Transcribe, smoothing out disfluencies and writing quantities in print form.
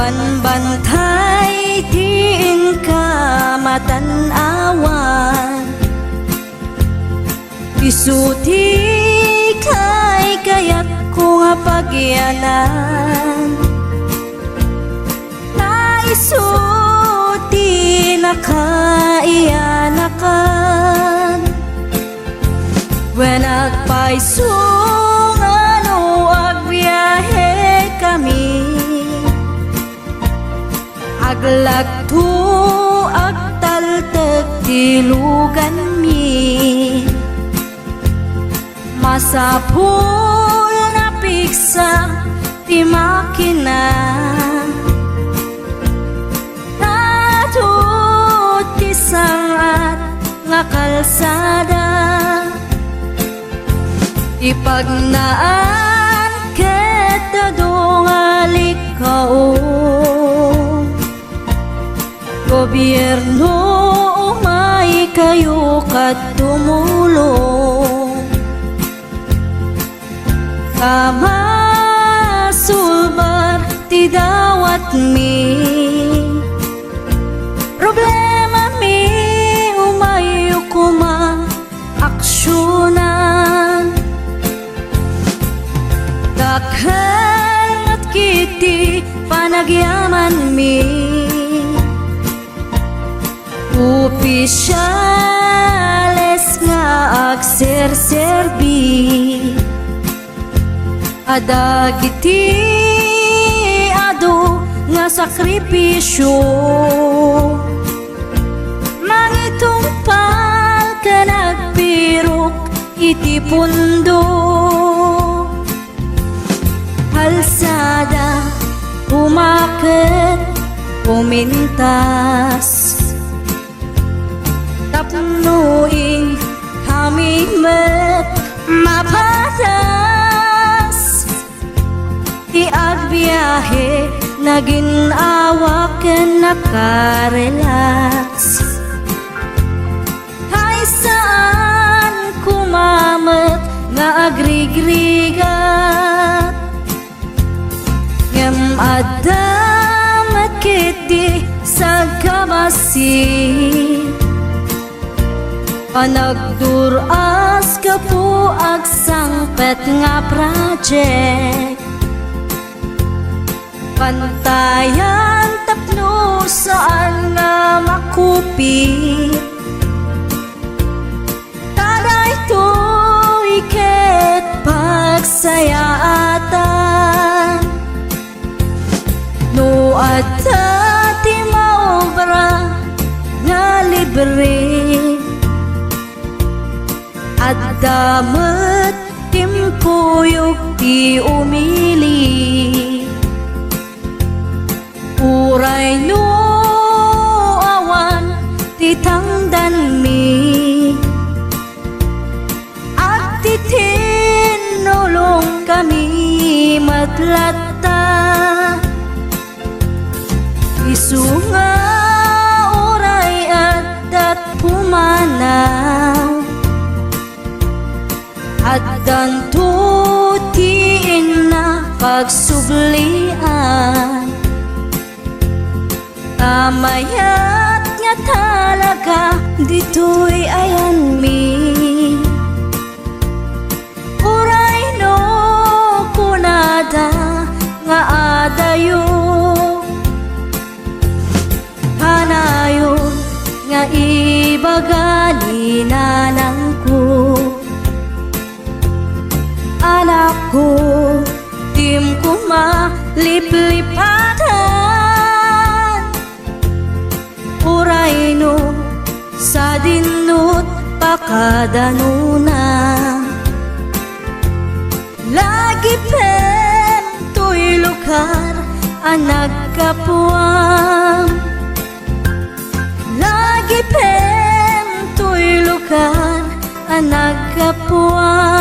Panbantay diin ka matanawan, isuti kay kayat ko nga pagyanan, naisuti na kaiyanakan. When agpaisong ano agbiyahe kami, aglagto agtaltag tilugan mi, masapul na piksa ti makina, natut ti sangat nga kalsada, ipagnaan ket dongali kao. Gobyerno umay kayo kat tumulong, kamasulbar ti dawat mi, problema mi umayo kuma aksyonan, dakhan at kiti panagyaman mi, opisyales nga agserserbi, adagiti ado nga sakripisyo, mangitumpal ka nagpirok iti pundo, halsada umaket pumintas, tapnuin hamimet mapatas, iagbiyahe naging awaken nakarelax, hay saan kumamet nga agrigrigat, ngem adamet kiti sa kabasi, panagduras ka po agsangpet nga project, pantayan tapno saan nga makupit, taday to iket pagsayaatan, no adda ti maobra nga libre, at damat timpuyog ti umili, uray no awan ti tangdan mi, at ti tinulong kami matlatta, isunga uray at pumanaw, at danto tiin na pagsublian, tamayat nga talaga dito'y ayan mi, uray no kunada nga adayo, hanayon nga ibagani nanang ko, anak ko, tim ko maliplipatan, uray no sa dinut pakadanuna, lagi pen to'y lugar ang nagkapuam, lagi pen to'y lugar ang nagkapuam,